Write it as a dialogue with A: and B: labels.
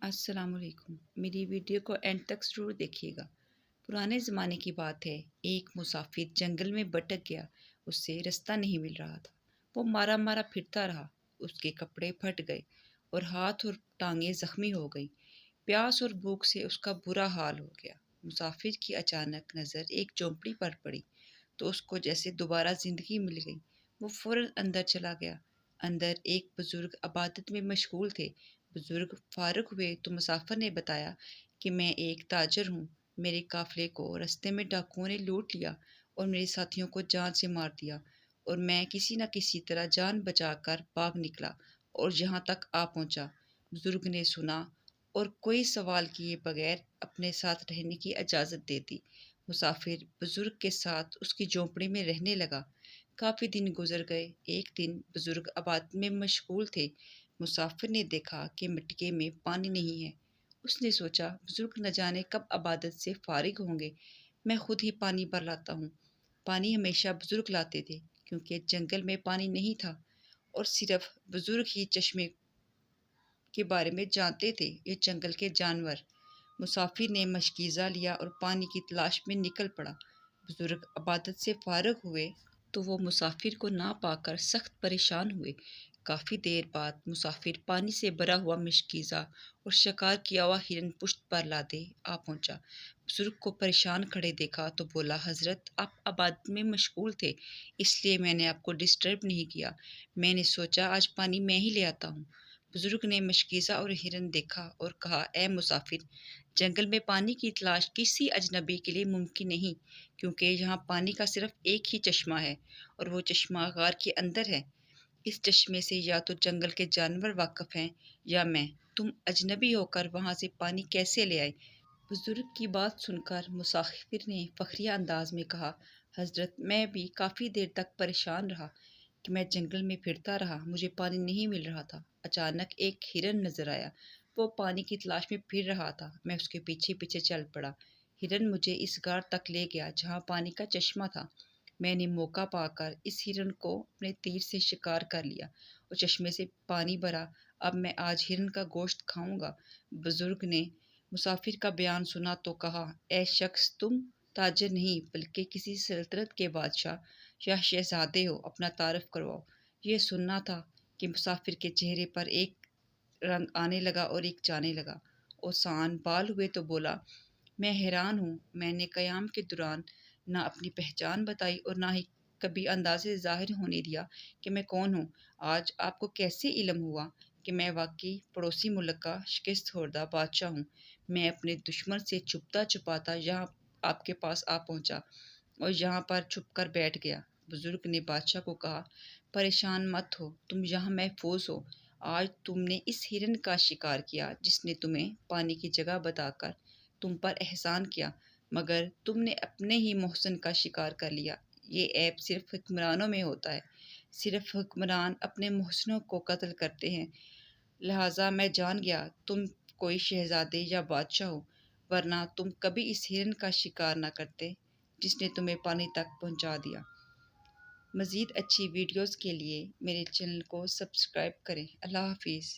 A: अस्सलाम वालेकुम। मेरी वीडियो को एंड तक ज़रूर देखिएगा। पुराने ज़माने की बात है, एक मुसाफिर जंगल में भटक गया। उससे रास्ता नहीं मिल रहा था। वो मारा मारा फिरता रहा। उसके कपड़े फट गए और हाथ और टांगें ज़ख्मी हो गई। प्यास और भूख से उसका बुरा हाल हो गया। मुसाफिर की अचानक नज़र एक झोंपड़ी पर पड़ी तो उसको जैसे दोबारा ज़िंदगी मिल गई। वो फ़ौरन अंदर चला गया। अंदर एक बुज़ुर्ग इबादत में मशगूल थे। बुज़ुर्ग फ़ारिग हुए तो मुसाफिर ने बताया कि मैं एक ताजर हूँ। मेरे काफ़िले को रास्ते में डाकुओं ने लूट लिया और मेरे साथियों को जान से मार दिया, और मैं किसी न किसी तरह जान बचाकर भाग निकला और यहाँ तक आ पहुँचा। बुज़ुर्ग ने सुना और कोई सवाल किए बगैर अपने साथ रहने की इजाज़त दे दी। मुसाफिर बुजुर्ग के साथ उसकी झोंपड़ी में रहने लगा। काफ़ी दिन गुजर गए। एक दिन बुजुर्ग इबादत में मशगूल थे। मुसाफिर ने देखा कि मटके में पानी नहीं है। उसने सोचा, बुजुर्ग न जाने कब इबादत से फारिग होंगे, मैं खुद ही पानी भर लाता हूँ। पानी हमेशा बुजुर्ग लाते थे, क्योंकि जंगल में पानी नहीं था और सिर्फ बुजुर्ग ही चश्मे के बारे में जानते थे। ये जंगल के जानवर। मुसाफिर ने मशकीज़ा लिया और पानी की तलाश में निकल पड़ा। बुजुर्ग इबादत से फारग हुए तो वो मुसाफिर को ना पाकर सख्त परेशान हुए। काफ़ी देर बाद मुसाफिर पानी से भरा हुआ मशकीज़ा और शिकार किया हुआ हिरन पुश्त पर लादे आ पहुंचा। बुजुर्ग को परेशान खड़े देखा तो बोला, हजरत आप इबादत में मशगूल थे, इसलिए मैंने आपको डिस्टर्ब नहीं किया। मैंने सोचा आज पानी मैं ही ले आता हूँ। बुजुर्ग ने मशकीज़ा और हिरन देखा और कहा, ए मुसाफिर, जंगल में पानी की तलाश किसी अजनबी के लिए मुमकिन नहीं, क्योंकि यहाँ पानी का सिर्फ एक ही चश्मा है और वो चश्मा गार के अंदर है। इस चश्मे से या तो जंगल के जानवर वाकिफ हैं या मैं। तुम अजनबी होकर वहाँ से पानी कैसे ले आए? बुजुर्ग की बात सुनकर मुसाफिर ने फखरिया अंदाज में कहा, हजरत, मैं भी काफ़ी देर तक परेशान रहा कि मैं जंगल में फिरता रहा, मुझे पानी नहीं मिल रहा था। अचानक एक हिरन नजर आया। वो पानी की तलाश में फिर रहा था। मैं उसके पीछे पीछे चल पड़ा। हिरन मुझे इस गार तक ले गया जहाँ पानी का चश्मा था। मैंने मौका पाकर इस हिरन को अपने तीर से शिकार कर लिया और चश्मे से पानी भरा। अब मैं आज हिरन का गोश्त खाऊंगा। बुजुर्ग ने मुसाफिर का बयान सुना तो कहा, ए शख्स, तुम ताजर नहीं बल्कि किसी सल्तनत के बादशाह या शहजादे हो, अपना तारफ़ करवाओ। ये सुनना था कि मुसाफिर के चेहरे पर एक रंग आने लगा और एक जाने लगा। ओसान बाल हुए तो बोला, मैं हैरान हूँ, मैंने क़याम के दौरान ना अपनी पहचान बताई और ना ही कभी अंदाज़े ज़ाहिर होने दिया कि मैं कौन हूँ। आज आपको कैसे इल्म हुआ कि मैं वाकई पड़ोसी मुल्क का शिकस्त खुर्दा बादशाह हूँ? मैं अपने दुश्मन से छुपता छुपाता यहाँ आपके पास आ पहुँचा और यहाँ पर छुप कर बैठ गया। बुजुर्ग ने बादशाह को कहा, परेशान मत हो, तुम यहाँ महफूज हो। आज तुमने इस हिरन का शिकार किया जिसने तुम्हें पानी की जगह बताकर तुम पर एहसान किया, मगर तुमने अपने ही मोहसिन का शिकार कर लिया। ये ऐब सिर्फ हुक्मरानों में होता है। सिर्फ हुक्मरान अपने मोहसिनों को कत्ल करते हैं। लिहाजा मैं जान गया तुम कोई शहजादे या बादशाह हो, वरना तुम कभी इस हिरन का शिकार न करते जिसने तुम्हें पानी तक पहुंचा दिया। मज़ीद अच्छी वीडियोज़ के लिए मेरे चैनल को सब्सक्राइब करें। अल्लाह हाफिज़।